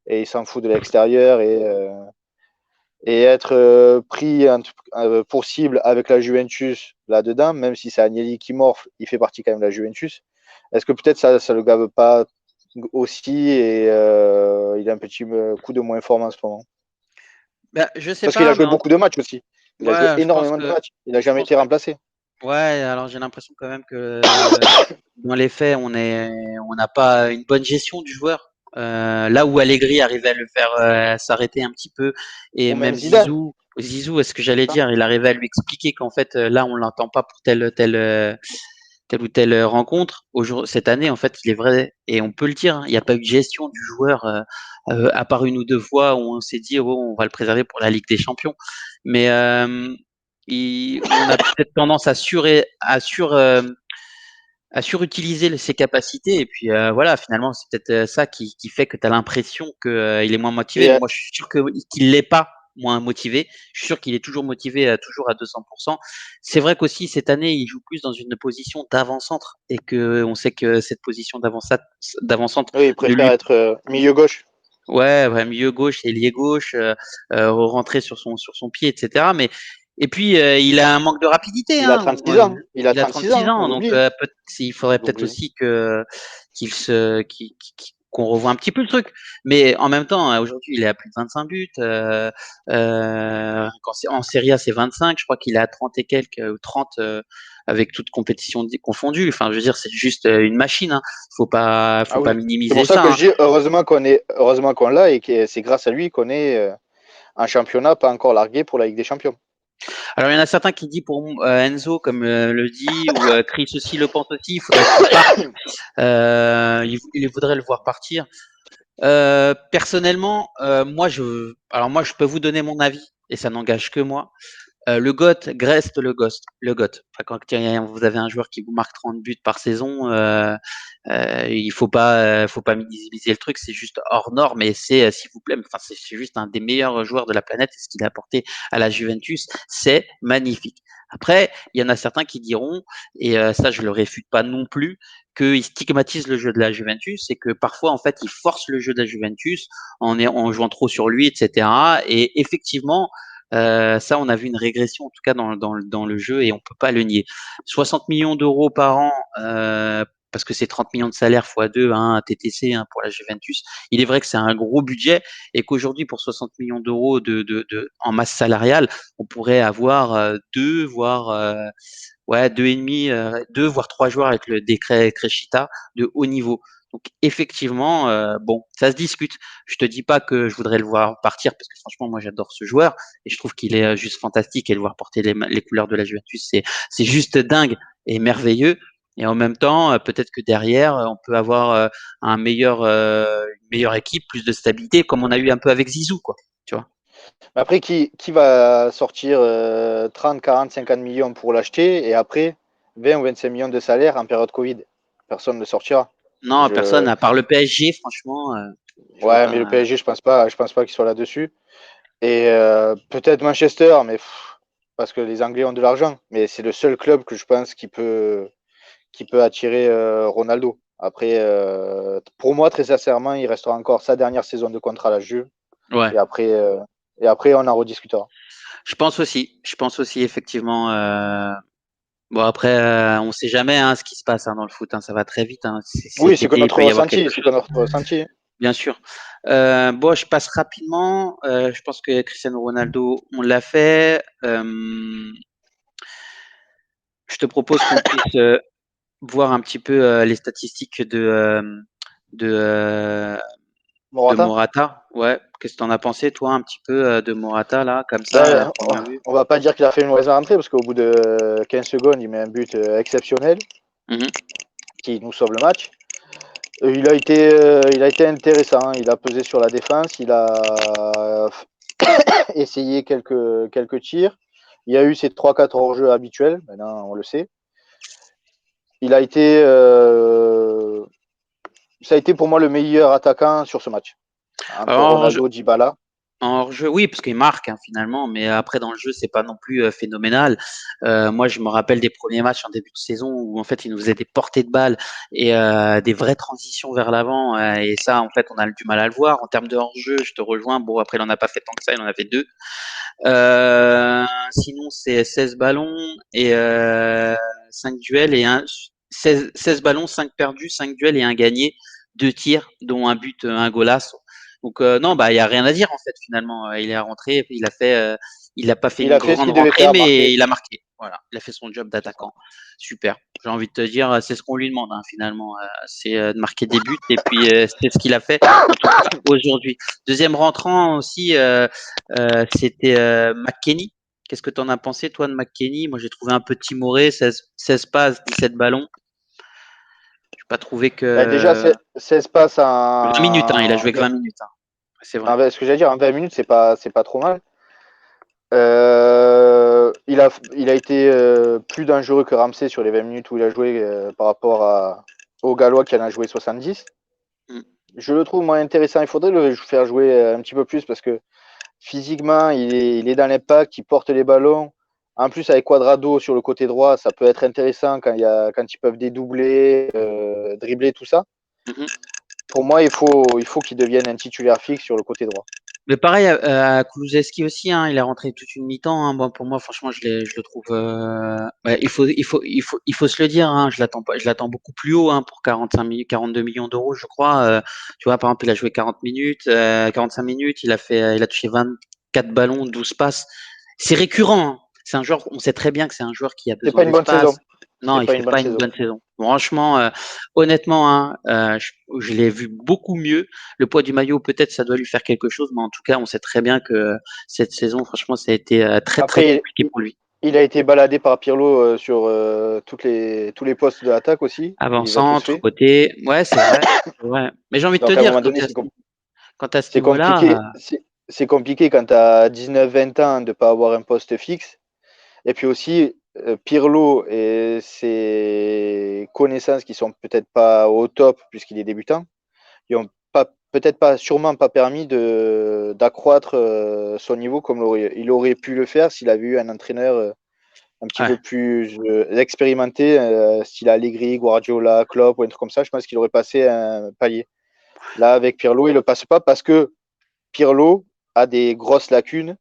et il s'en fout de l'extérieur et être pris pour cible avec la Juventus là-dedans, même si c'est Agnelli qui morfle, il fait partie quand même de la Juventus. Est-ce que peut-être ça le gave pas aussi et il a un petit coup de moins forme en ce moment? bah, je sais Parce qu'il a pas, mais joué beaucoup de matchs aussi. Il a joué ouais, énormément de matchs. Il n'a je jamais pense été que, remplacé. ouais, alors j'ai l'impression quand même que dans les faits, on n'a pas une bonne gestion du joueur. Là où Allegri arrivait à le faire s'arrêter un petit peu, et Ou même même Zidane. Zizou, est-ce que j'allais dire, il arrivait à lui expliquer qu'en fait là, on l'entend pas pour telle ou telle rencontre. Cette année, en fait, il est vrai, et on peut le dire, hein, il n'y a pas eu de gestion du joueur, à part une ou deux fois où on s'est dit, oh, on va le préserver pour la Ligue des Champions. Mais on a peut-être tendance à surutiliser ses capacités. Et puis voilà, finalement, c'est peut-être ça qui fait que tu as l'impression qu'il est moins motivé. Et Mais moi, je suis sûr qu'il l'est pas moins motivé. Je suis sûr qu'il est toujours motivé, toujours à 200%. C'est vrai qu'aussi, cette année, il joue plus dans une position d'avant-centre et que on sait que cette position d'avant-centre oui, il ne préfère lui être milieu gauche. ouais, milieu gauche, ailier gauche, rentrer sur son pied, etc. Mais et puis il a un manque de rapidité, Il a hein. 36 ans. Il a Il a 36 36 ans, on ans, donc l'oublie. il faudrait On peut-être l'oublie. aussi qu'on revoie un petit peu le truc. Mais en même temps, aujourd'hui, il est à plus de 25 buts. En Serie A, c'est 25. Je crois qu'il est à 30 et quelques, ou 30 avec toute compétition confondue. Enfin, je veux dire, c'est juste une machine, hein. Ah Faut pas oui. C'est minimiser pour ça ça, que je hein. dis heureusement qu'on l'a et que c'est grâce à lui qu'on est un championnat pas encore largué pour la Ligue des Champions. Alors, il y en a certains qui disent pour Enzo, comme le dit, ou Chris aussi le pense aussi, il faudrait qu'il parte. Il voudrait le voir partir. Personnellement, moi, je peux vous donner mon avis, et ça n'engage que moi. Le GOAT reste le GOAT. Enfin, quand vous avez un joueur qui vous marque 30 buts par saison, il faut pas minimiser le truc. C'est juste hors norme, et c'est, s'il vous plaît, enfin, c'est juste un des meilleurs joueurs de la planète. Et ce qu'il a apporté à la Juventus, c'est magnifique. Après, il y en a certains qui diront, et ça, je le réfute pas non plus, qu'il stigmatise le jeu de la Juventus et que parfois, en fait, il force le jeu de la Juventus en jouant trop sur lui, etc. Et effectivement, ça, on a vu une régression, en tout cas dans le jeu, et on peut pas le nier. 60 millions d'euros par an, parce que c'est 30 millions de salaire fois 2, hein, un TTC, hein, pour la Juventus. Il est vrai que c'est un gros budget et qu'aujourd'hui, pour 60 millions d'euros en masse salariale, on pourrait avoir deux, voire ouais, deux et demi, deux voire trois joueurs avec le décret Crescita de haut niveau. Donc effectivement, bon, ça se discute. Je te dis pas que je voudrais le voir partir parce que franchement, moi j'adore ce joueur et je trouve qu'il est juste fantastique, et le voir porter les couleurs de la Juventus, c'est juste dingue et merveilleux. Et en même temps, peut-être que derrière, on peut avoir une meilleure équipe, plus de stabilité, comme on a eu un peu avec Zizou, quoi. Tu vois? Mais après, qui va sortir 30, 40, 50 millions pour l'acheter et après 20 ou 25 millions de salaire en période Covid? Personne ne sortira. Non, personne, Je... à part le PSG, franchement, je vois Ouais, mais le pas. PSG, je pense pas qu'il soit là-dessus. Et peut-être Manchester, mais parce que les Anglais ont de l'argent. Mais c'est le seul club que je pense qui peut attirer Ronaldo. Après, pour moi, très sincèrement, il restera encore sa dernière saison de contrat à la Juve. Ouais. Et après, euh, et après, on en rediscutera. Je pense aussi effectivement. Bon après, on sait jamais, hein, ce qui se passe, hein, dans le foot, hein, ça va très vite, hein. Oui, Cet été, il peut y avoir quelque c'est que chose, notre ressenti. bien sûr. Bon, je passe rapidement. Je pense que Cristiano Ronaldo, on l'a fait. Je te propose qu'on puisse voir un petit peu les statistiques de, euh, de Morata. Morata. Ouais. Qu'est-ce que tu en as pensé, toi, un petit peu de Morata là, comme ça, à Ben, première vue? on va pas dire qu'il a fait une mauvaise rentrée parce qu'au bout de 15 secondes, il met un but exceptionnel Mhm. qui nous sauve le match. Il a été intéressant. Il a pesé sur la défense. Il a essayé quelques tirs. Il y a eu ces 3-4 hors-jeux habituels, maintenant on le sait. Il a été, ça a été pour moi le meilleur attaquant sur ce match. Entre Alors, Ronaldo, Dybala. en hors-jeu, oui, parce qu'il marque finalement, mais après dans le jeu, c'est pas non plus phénoménal. Moi, je me rappelle des premiers matchs en début de saison où en fait, il nous faisait des portées de balles et des vraies transitions vers l'avant. Et ça, en fait, on a du mal à le voir. En termes de hors-jeu, je te rejoins. Bon, après, il en a pas fait tant que ça, il en a fait deux. Sinon, c'est 16 ballons et 5 duels et 16 ballons, 5 perdus, 5 duels et un gagné, 2 tirs, dont un but, un golasso. Donc non, bah il y a rien à dire en fait finalement. Il est rentré, il a pas fait Il une a fait ce grande qu'il devait rentrée, faire, mais marquer. il a marqué. Voilà, il a fait son job C'est ça. d'attaquant. Super. J'ai envie de te dire, c'est ce qu'on lui demande finalement, c'est de marquer des buts et puis c'est ce qu'il a fait en tout cas aujourd'hui. Deuxième rentrant aussi, c'était McKennie. Qu'est-ce que tu en as pensé toi de McKennie? Moi j'ai trouvé un peu timoré, 16 passes, 17 ballons. Je n'ai pas trouvé Ben déjà, que 16 passes 20 minutes, il a en, joué que 20 minutes. C'est vrai. ce que j'allais dire, en 20 minutes, c'est pas trop mal. Il a été plus dangereux que Ramsey sur les 20 minutes où il a joué par rapport au Gallois qui en a joué 70. Mm. Je le trouve moins intéressant. Il faudrait le faire jouer un petit peu plus parce que physiquement, il est dans l'impact, il porte les ballons. En plus, avec Quadrado sur le côté droit, ça peut être intéressant quand ils peuvent dédoubler, dribbler, tout ça. Mhm. Pour moi, il faut qu'il devienne un titulaire fixe sur le côté droit. Mais pareil à Kulusevski aussi, il est rentré toute une mi-temps. Bon, pour moi, franchement, je le trouve. Ouais, il faut se le dire. Je l'attends beaucoup plus haut pour 42 millions d'euros, je crois. Tu vois, par exemple, il a joué 40 minutes, 45 minutes. Il a touché 24 ballons, 12 passes. C'est récurrent. C'est un joueur. On sait très bien que c'est un joueur qui a C'est besoin pas une bonne d'espace. saison. Non, C'est il pas fait une bonne pas une saison. bonne saison. Franchement, honnêtement, je l'ai vu beaucoup mieux. Le poids du maillot, peut-être, ça doit lui faire quelque chose, mais en tout cas, on sait très bien que cette saison, franchement, ça a été très très Après, compliqué pour lui. il a été baladé par Pirlo sur tous les postes de l'attaque aussi. Il les a tous Avant-centre, faits. côté, ouais, c'est vrai, c'est vrai. Mais j'ai envie de te Donc à un dire, moment donné, quand à ce c'est niveau-là, compliqué. C'est compliqué quand tu as 19-20 ans de ne pas avoir un poste fixe. Et puis aussi, Pirlo et ses connaissances qui sont peut-être pas au top puisqu'il est débutant, ils ont pas, peut-être pas, sûrement pas permis d'accroître son niveau comme il aurait pu le faire s'il avait eu un entraîneur un petit ouais, peu plus expérimenté, style Allegri, Guardiola, Klopp ou un truc comme ça. Je pense qu'il aurait passé un palier. Là, avec Pirlo, il ne le passe pas parce que Pirlo a des grosses lacunes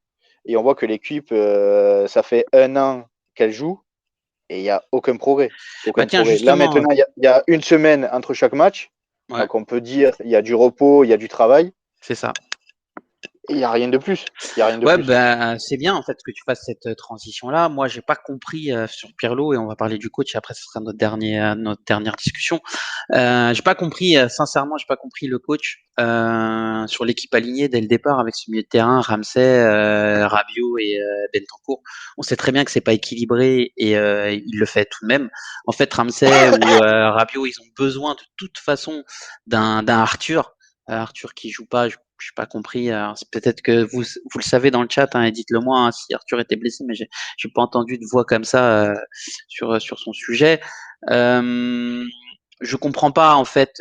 et on voit que l'équipe, ça fait un an qu'elle joue et il n'y a aucun progrès. bah Aucun tiens, progrès. Là, justement, maintenant, il y a une semaine entre chaque match. ouais, Donc, on peut dire il y a du repos, il y a du travail. c'est ça. Et il n'y a rien de plus. Il y a rien de Ouais, plus. ben c'est bien en fait que tu fasses cette transition-là. Moi, j'ai pas compris sur Pirlo et on va parler du coach. Et après, ce sera notre dernière discussion. J'ai pas compris, sincèrement, j'ai pas compris le coach sur l'équipe alignée dès le départ avec ce milieu de terrain, Ramsey, Rabiot et Bentancur. On sait très bien que c'est pas équilibré et il le fait tout de même. En fait, Ramsey ou Rabiot, ils ont besoin de toute façon d'un Arthur. Arthur qui joue pas, je n'ai pas compris. C'est peut-être que vous le savez dans le chat, et dites-le moi si Arthur était blessé, mais j'ai pas entendu de voix comme ça sur son sujet. Euh, je comprends pas en fait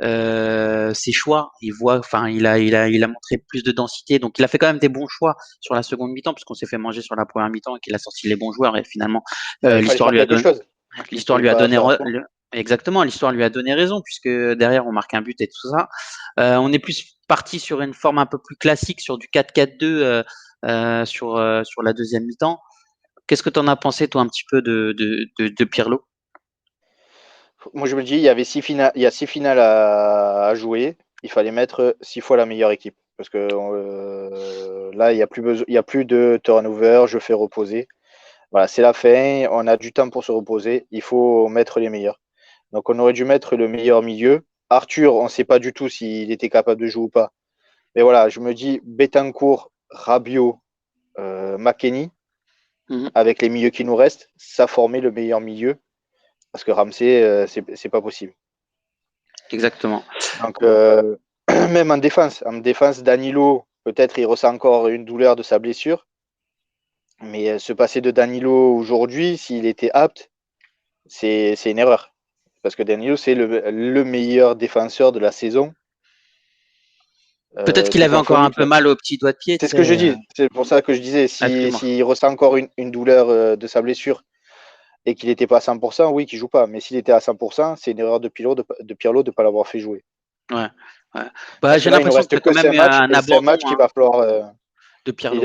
ses choix. Enfin, il a montré plus de densité, donc il a fait quand même des bons choix sur la seconde mi-temps, puisqu'on s'est fait manger sur la première mi-temps et qu'il a sorti les bons joueurs. Et finalement, Ben, il fallait l'histoire faire lui a quelque donné, chose. Il ne l'histoire pouvait lui a pas donné, faire autrement. exactement, l'histoire lui a donné raison, puisque derrière on marque un but et tout ça. On est plus parti sur une forme un peu plus classique, sur du 4-4-2 sur la deuxième mi-temps. Qu'est-ce que tu en as pensé, toi, un petit peu de Pirlo? Moi, je me dis, il y a 6 finales à jouer. Il fallait mettre 6 fois la meilleure équipe. Parce que là, il y a plus de turnover, je fais reposer. Voilà, c'est la fin, on a du temps pour se reposer. Il faut mettre les meilleurs. Donc, on aurait dû mettre le meilleur milieu. Arthur, on ne sait pas du tout s'il était capable de jouer ou pas. Mais voilà, je me dis, Betancourt, Rabiot, McKennie, Mhm, avec les milieux qui nous restent, ça formait le meilleur milieu. Parce que Ramsey, c'est pas possible. exactement. Donc, même en défense, Danilo, peut-être il ressent encore une douleur de sa blessure. Mais se passer de Danilo aujourd'hui, s'il était apte, c'est une erreur. Parce que Danilo, c'est le meilleur défenseur de la saison, Peut-être qu'il tout avait encore un confondu. peu mal au petit doigt de pied, tu C'est ce que sais. je dis. C'est pour ça que je disais, Excuse-moi. s'il ressent encore une douleur de sa blessure et qu'il n'était pas à 100%, oui, qu'il joue pas. Mais s'il était à 100%, c'est une erreur de Pirlo de pas l'avoir fait jouer. Ouais, ouais. Bah, Parce que j'ai là, il nous l'impression que reste tu as quand que même 5 eu matchs un et 5 abandon matchs qu'il hein, va falloir. de Et, Pirlo.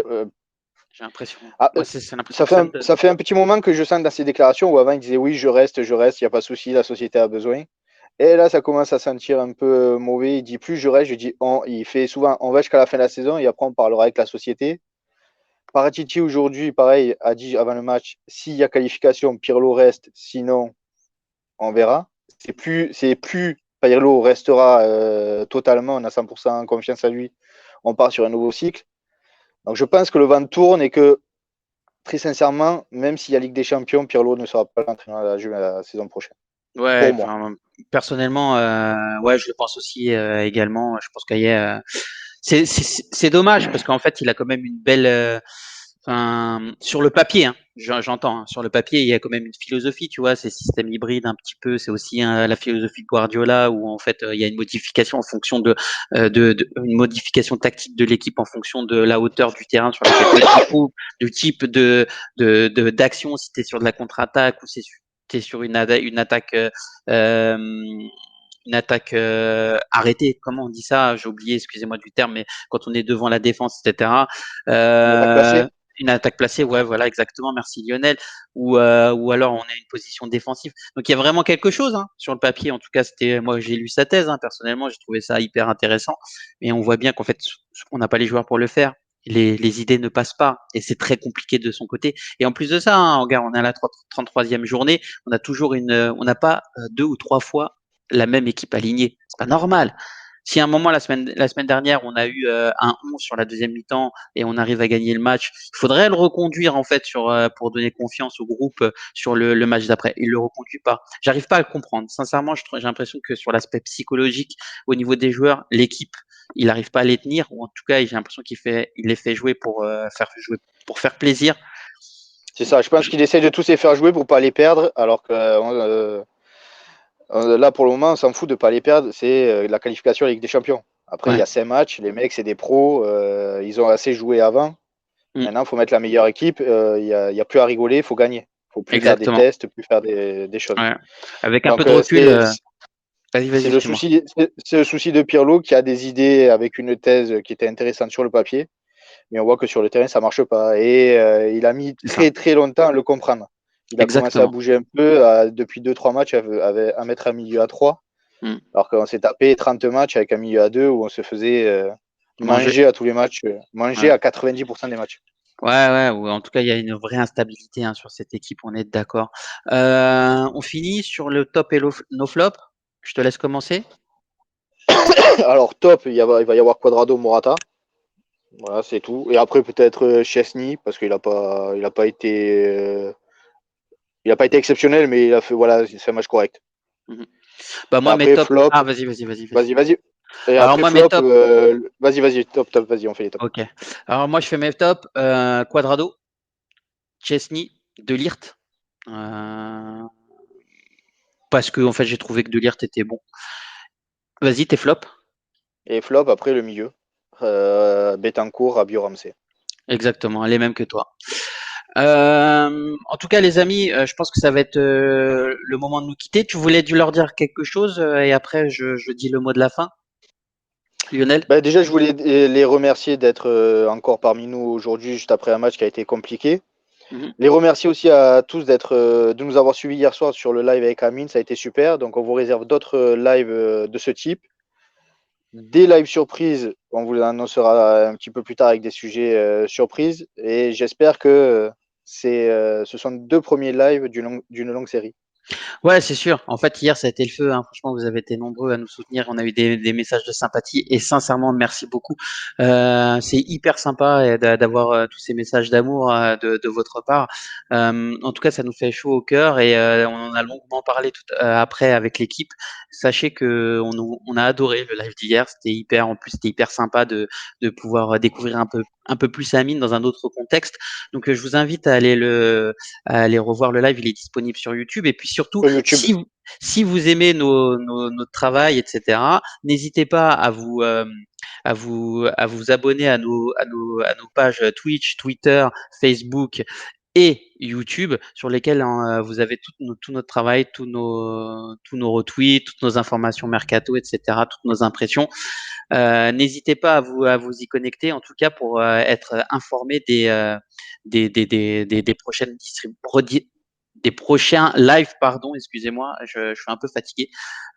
J'ai l'impression. ah, Moi, c'est l'impression que ça me donne. ça fait un petit moment que je sens dans ses déclarations où avant il disait oui, je reste, il n'y a pas de souci, la société a besoin. Et là, ça commence à sentir un peu mauvais. Il dit plus je reste, je dis on. Il fait souvent on va jusqu'à la fin de la saison et après on parlera avec la société. Paratici aujourd'hui, pareil, a dit avant le match s'il y a qualification, Pirlo reste, sinon on verra. C'est plus Pirlo restera totalement, on a 100% confiance en lui. On part sur un nouveau cycle. Donc je pense que le vent tourne et que très sincèrement, même s'il y a Ligue des Champions, Pirlo ne sera pas l'entraîneur de la Juve la saison prochaine. Ouais, Pour moi. enfin, personnellement, ouais, je le pense aussi également. Je pense qu'il y a, c'est dommage parce qu'en fait, il a quand même une belle, enfin, sur le papier, hein, j'entends, hein, sur le papier, il y a quand même une philosophie, tu vois, ces systèmes hybrides un petit peu. C'est aussi la philosophie de Guardiola où en fait, il y a une modification en fonction une modification tactique de l'équipe en fonction de la hauteur du terrain sur laquelle tu coupes, du type d'action, si tu es sur de la contre-attaque ou si tu es sur une attaque. Euh, une attaque arrêtée, comment on dit ça? J'ai oublié, excusez-moi du terme, mais quand on est devant la défense, etc. Une attaque Euh, placée. une attaque placée, ouais, voilà, exactement, merci Lionel. Ou alors on a une position défensive. Donc il y a vraiment quelque chose hein, sur le papier. En tout cas, c'était moi j'ai lu sa thèse. Hein, personnellement, j'ai trouvé ça hyper intéressant. Mais on voit bien qu'en fait, on n'a pas les joueurs pour le faire. Les idées ne passent pas et c'est très compliqué de son côté. Et en plus de ça, hein, regarde, on est à la 33e journée, on a toujours on n'a pas deux ou trois fois la même équipe alignée. C'est pas normal. Si à un moment la semaine dernière on a eu un 11 sur la deuxième mi-temps et on arrive à gagner le match, il faudrait le reconduire en fait pour donner confiance au groupe sur le match d'après. Il le reconduit pas. J'arrive pas à le comprendre. Sincèrement, j'ai l'impression que sur l'aspect psychologique au niveau des joueurs, l'équipe, il n'arrive pas à les tenir ou en tout cas j'ai l'impression il les fait jouer pour faire plaisir. C'est ça. Je pense qu'il essaye de tous les faire jouer pour pas les perdre, alors que là, pour le moment, on s'en fout de pas les perdre. C'est la qualification à la Ligue des Champions. Après, il y Ouais, a 5 matchs. Les mecs, c'est des pros. Ils ont assez joué avant. mm, Maintenant, il faut mettre la meilleure équipe. Il y a plus à rigoler. Il faut gagner. Il faut plus faire des exactement. tests, plus faire des choses. Ouais. Avec un peu Donc, de recul, vas-y, vas-y, excuse-moi. c'est le souci de Pirlo qui a des idées avec une thèse qui était intéressante sur le papier, mais on voit que sur le terrain, ça marche pas. Et il a mis C'est ça. très très longtemps à le comprendre. Il a commencé à Exactement. bouger un peu depuis 2-3 matchs à mettre un milieu à 3, Mm. alors qu'on s'est tapé 30 matchs avec un milieu à 2 où on se faisait Manger. manger à tous les matchs, manger Ouais. à 90% des matchs. Ouais, ouais, ou en tout cas, il y a une vraie instabilité hein, sur cette équipe, on est d'accord. On finit sur le top et no flop. Je te laisse commencer. Alors top, il va y avoir Quadrado Morata. Voilà, c'est tout. Et après peut-être Chesney, parce il a pas été exceptionnel, mais il a fait, voilà, c'est un match correct. Mhm. Bah Et moi, mes après, tops. flop, Ah, vas-y, vas-y, vas-y, vas-y. vas-y. Et Alors après, moi, mes flop, tops. vas-y, top, vas-y, on fait les tops. Ok. Alors moi, je fais mes tops. Quadrado, Chesney, De Ligt. Euh, parce que en fait, j'ai trouvé que De Ligt était bon. Vas-y, tes flops. Et flop, après, le milieu. Betancourt, Rabiot, Ramsey. Exactement, les mêmes que toi. En tout cas, les amis, je pense que ça va être le moment de nous quitter. Tu voulais dû leur dire quelque chose et après, je dis le mot de la fin. Lionel? Bah, déjà, je voulais les remercier d'être encore parmi nous aujourd'hui, juste après un match qui a été compliqué. Mhm. Les remercier aussi à tous de nous avoir suivis hier soir sur le live avec Amine, ça a été super. Donc, on vous réserve d'autres lives de ce type. Des lives surprises, on vous l'annoncera un petit peu plus tard avec des sujets surprises. Et j'espère que ce sont 2 premiers lives d'une longue série. Ouais, c'est sûr. En fait, hier, ça a été le feu, hein. Franchement, vous avez été nombreux à nous soutenir. On a eu des messages de sympathie et sincèrement, merci beaucoup. C'est hyper sympa d'avoir tous ces messages d'amour de votre part. En tout cas, ça nous fait chaud au cœur et on en a longuement parlé après avec l'équipe. Sachez que on a adoré le live d'hier. En plus, c'était hyper sympa de pouvoir découvrir un peu plus Amine dans un autre contexte. Donc, je vous invite à aller revoir le live. Il est disponible sur YouTube. Et puis surtout, Sur YouTube. si vous aimez notre travail, etc., n'hésitez pas à vous abonner à nos pages Twitch, Twitter, Facebook et YouTube, sur lesquels vous avez tout notre travail, tous nos retweets, toutes nos informations mercato, etc., toutes nos impressions. N'hésitez pas à vous y connecter, en tout cas pour être informé des prochaines des prochains lives, pardon, excusez-moi, je suis un peu fatigué,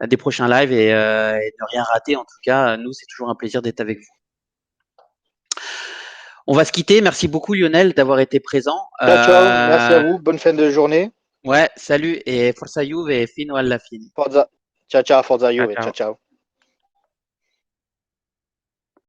des prochains lives et ne rien rater. En tout cas, nous, c'est toujours un plaisir d'être avec vous. On va se quitter. Merci beaucoup, Lionel, d'avoir été présent. Ciao, ciao. Merci à vous. Bonne fin de journée. Ouais, salut et Forza Juve et fino alla fine. Forza. Ciao, ciao. Forza Ciao, Juve. Ciao, ciao. ciao.